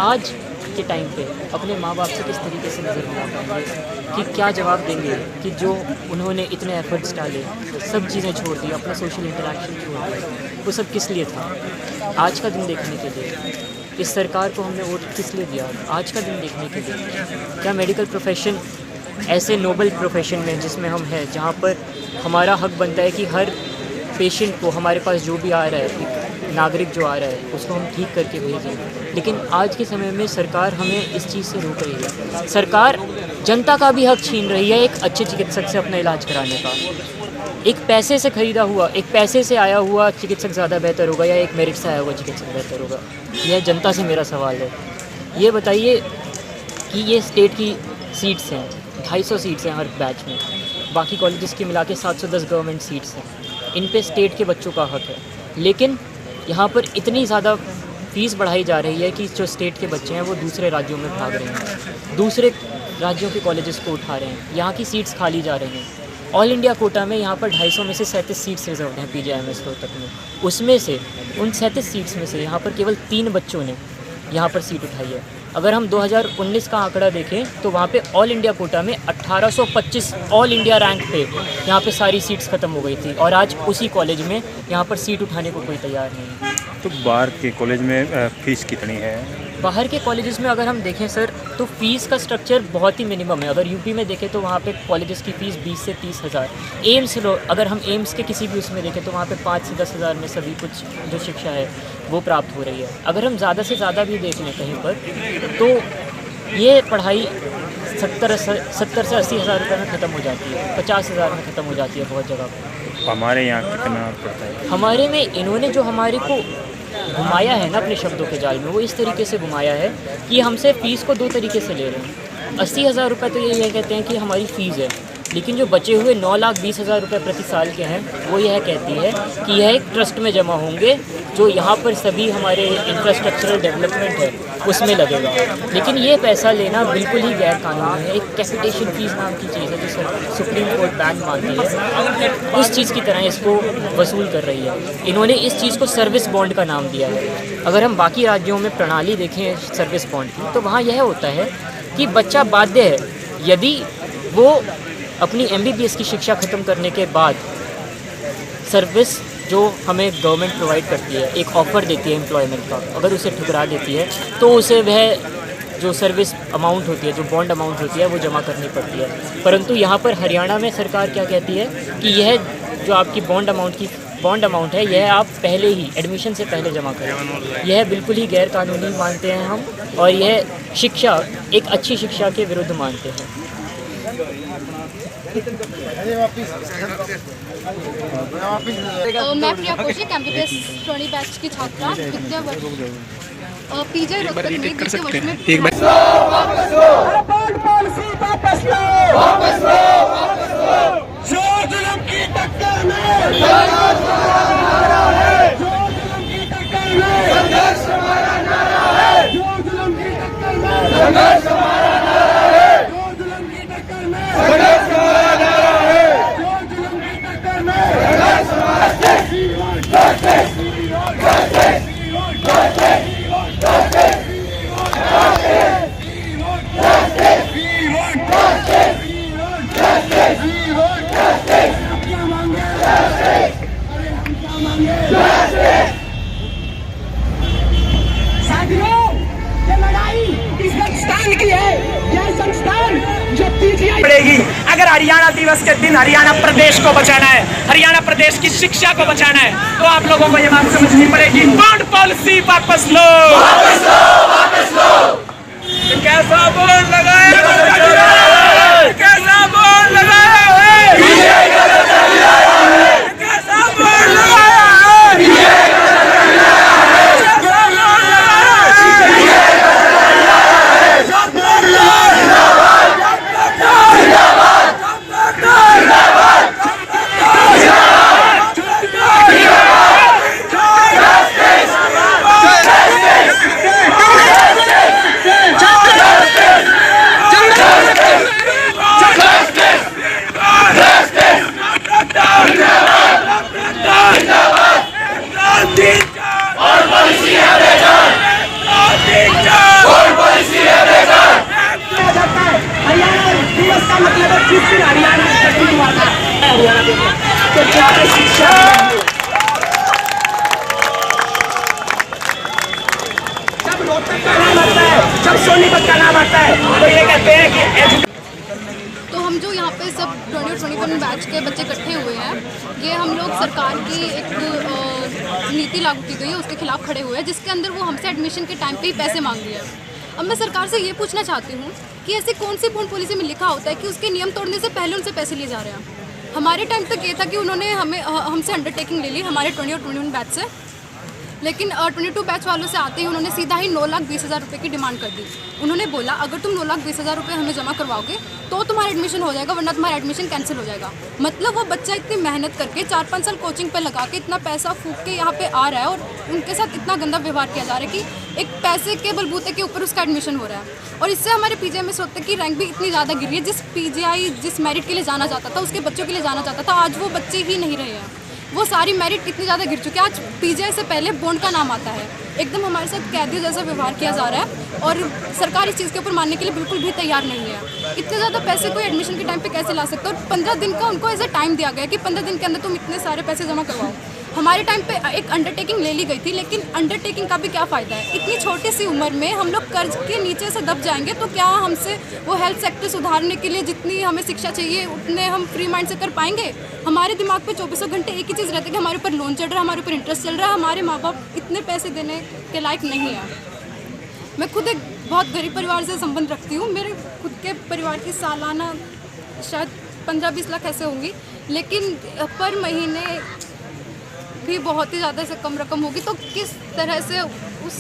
आज के टाइम पे अपने माँ बाप से किस तरीके से नज़र मिला पाएंगे, कि क्या जवाब देंगे कि जो उन्होंने इतने एफर्ट्स डाले, सब चीज़ें छोड़ दी, अपना सोशल इंटरेक्शन छोड़ दिया, वो सब किस लिए था? आज का दिन देखने के लिए। इस सरकार को हमने वोट किस लिए दिया? आज का दिन देखने के लिए। क्या मेडिकल प्रोफेशन ऐसे नोबल प्रोफेशन में जिसमें हम हैं, जहाँ पर हमारा हक बनता है कि हर पेशेंट को, हमारे पास जो भी आ रहा है, एक नागरिक जो आ रहा है, उसको हम ठीक करके भेजें, लेकिन आज के समय में सरकार हमें इस चीज़ से रोक रही है। सरकार जनता का भी हक छीन रही है एक अच्छे चिकित्सक से अपना इलाज कराने का। एक पैसे से ख़रीदा हुआ, एक पैसे से आया हुआ चिकित्सक ज़्यादा बेहतर होगा या एक मेरिट से आया हुआ चिकित्सक बेहतर होगा? यह जनता से मेरा सवाल है। ये बताइए कि ये स्टेट की सीट्स हैं, 250 सीट्स हैं हर बैच में, बाकी कॉलेजेस की मिला के 710 गवर्नमेंट सीट्स हैं, इन पे स्टेट के बच्चों का हक है, लेकिन यहाँ पर इतनी ज़्यादा फ़ीस बढ़ाई जा रही है कि जो स्टेट के बच्चे हैं वो दूसरे राज्यों में भाग रहे हैं, दूसरे राज्यों के कॉलेजेस को उठा रहे हैं, यहाँ की सीट्स खाली जा रही हैं। ऑल इंडिया कोटा में यहाँ पर 250 में से 37 सीट्स रिजर्व हैं PGIMS रोहतक में, उसमें से उन 37 सीट्स में से यहाँ पर केवल 3 बच्चों ने यहाँ पर सीट उठाई है। अगर हम 2019 का आंकड़ा देखें तो वहाँ पे ऑल इंडिया कोटा में 1825 ऑल इंडिया रैंक पे यहाँ पे सारी सीट्स ख़त्म हो गई थी, और आज उसी कॉलेज में यहाँ पर सीट उठाने को कोई तैयार नहीं है। तो बाहर के कॉलेज में फ़ीस कितनी है? बाहर के कॉलेजेस में अगर हम देखें सर, तो फ़ीस का स्ट्रक्चर बहुत ही मिनिमम है। अगर यूपी में देखें तो वहाँ पे कॉलेजेस की फ़ीस 20 से 30 हज़ार। अगर हम एम्स के किसी भी उसमें देखें तो वहाँ पे 5 से 10 हज़ार में सभी कुछ जो शिक्षा है वो प्राप्त हो रही है। अगर हम ज़्यादा से ज़्यादा भी देख लें कहीं पर, तो ये पढ़ाई 70 से 80 हज़ार रुपये में ख़त्म हो जाती है, 50 हज़ार में ख़त्म हो जाती है बहुत जगह पर। हमारे यहाँ कितना पड़ता है? हमारे में इन्होंने जो हमारे को घुमाया है ना अपने शब्दों के जाल में, वो इस तरीके से घुमाया है कि हमसे फ़ीस को 2 तरीके से ले रहे हैं। 80 हज़ार रुपये तो ये कहते हैं कि हमारी फ़ीस है, लेकिन जो बचे हुए 9,20,000 रुपये प्रति साल के हैं वो यह कहती है कि यह एक ट्रस्ट में जमा होंगे, जो यहाँ पर सभी हमारे इंफ्रास्ट्रक्चरल डेवलपमेंट है उसमें लगेगा। लेकिन ये पैसा लेना बिल्कुल ही गैर कानूनी है। एक कैपिटेशन फ़ीस नाम की चीज़ है जो सुप्रीम कोर्ट बैन मानती है, उस चीज़ की तरह इसको वसूल कर रही है। इन्होंने इस चीज़ को सर्विस बॉन्ड का नाम दिया है। अगर हम बाकी राज्यों में प्रणाली देखें सर्विस बॉन्ड की, तो वहाँ यह होता है कि बच्चा बाध्य है, यदि वो अपनी MBBS की शिक्षा ख़त्म करने के बाद सर्विस जो हमें गवर्नमेंट प्रोवाइड करती है, एक ऑफ़र देती है एम्प्लॉयमेंट का, अगर उसे ठुकरा देती है तो उसे वह जो सर्विस अमाउंट होती है, जो बॉन्ड अमाउंट होती है, वो जमा करनी पड़ती है। परंतु यहाँ पर हरियाणा में सरकार क्या कहती है कि यह जो आपकी बॉन्ड अमाउंट है, यह आप पहले ही एडमिशन से पहले जमा करें। यह बिल्कुल ही गैर कानूनी मानते हैं हम, और यह शिक्षा, एक अच्छी शिक्षा के विरुद्ध मानते हैं। मैं प्रिया कौशिक MBBS 20 बैच की छात्रा, द्वितीय वर्ष PGI रोहतक में द्वितीय वर्ष में। पड़ेगी। अगर हरियाणा दिवस के दिन हरियाणा प्रदेश को बचाना है, हरियाणा प्रदेश की शिक्षा को बचाना है, तो आप लोगों को ये बात समझनी पड़ेगी, बॉन्ड पॉलिसी वापस लो, वापस लो, वापस लो। कैसा बोर्ड लगाया, कैसा बोर्ड लगाया है, कैसा बोर्ड लगाया है। का नाम आता है तो ये कहते हैं कि तो हम जो यहाँ पे सब 20 और 21 बैच के बच्चे इकट्ठे हुए हैं, ये हम लोग सरकार की एक नीति लागू की गई है उसके खिलाफ खड़े हुए हैं, जिसके अंदर वो हमसे एडमिशन के टाइम पे ही पैसे मांग रही है। अब मैं सरकार से ये पूछना चाहती हूँ कि ऐसी कौन सी बॉन्ड पॉलिसी में लिखा होता है कि उसके नियम तोड़ने से पहले उनसे पैसे लिए जा रहे हैं। हमारे टाइम तक ये था कि उन्होंने हमसे अंडरटेकिंग ले ली हमारे 20 और 21 बैच से, लेकिन 22 बैच वालों से आते ही उन्होंने सीधा ही 9,20,000 रुपये की डिमांड कर दी। उन्होंने बोला अगर तुम 9,20,000 रुपये हमें जमा करवाओगे तो तुम्हारा एडमिशन हो जाएगा, वरना तुम्हारा एडमिशन कैंसिल हो जाएगा। मतलब वो बच्चा इतनी मेहनत करके 4-5 साल कोचिंग पे लगा के इतना पैसा फूक के यहाँ पे आ रहा है और उनके साथ इतना गंदा व्यवहार किया जा रहा है कि एक पैसे के बलबूते के ऊपर उसका एडमिशन हो रहा है। और इससे हमारे पीजीआई में सोचते की रैंक भी इतनी ज़्यादा गिरी है। जिस पीजीआई जिस मेरिट के लिए जाना चाहता था, उसके बच्चों के लिए जाना चाहता था, आज वो बच्चे ही नहीं रहे हैं। वो सारी मेरिट कितनी ज़्यादा गिर चुकी है। आज पीजीआई से पहले बॉन्ड का नाम आता है। एकदम हमारे साथ कैदियों जैसा व्यवहार किया जा रहा है और सरकार इस चीज़ के ऊपर मानने के लिए बिल्कुल भी तैयार नहीं है। इतने ज़्यादा पैसे कोई एडमिशन के टाइम पे कैसे ला सकता है? और 15 दिन का उनको ऐसा टाइम दिया गया कि 15 दिन के अंदर तुम इतने सारे पैसे जमा करवाओ। हमारे टाइम पे एक अंडरटेकिंग ले ली गई थी, लेकिन अंडरटेकिंग का भी क्या फ़ायदा है? इतनी छोटी सी उम्र में हम लोग कर्ज के नीचे से दब जाएंगे तो क्या हमसे वो हेल्थ सेक्टर सुधारने के लिए जितनी हमें शिक्षा चाहिए उतने हम फ्री माइंड से कर पाएंगे? हमारे दिमाग पे 24 घंटे एक ही चीज़ रहती है कि हमारे ऊपर लोन चल रहा है, हमारे ऊपर इंटरेस्ट चल रहा है, हमारे माँ बाप इतने पैसे देने के लायक नहीं है। मैं खुद एक बहुत गरीब परिवार से संबंध रखती हूँ। मेरे खुद के परिवार की सालाना शायद 15-20 लाख ऐसे होंगी, लेकिन पर महीने भी बहुत ही ज़्यादा से कम रकम होगी। तो किस तरह से उस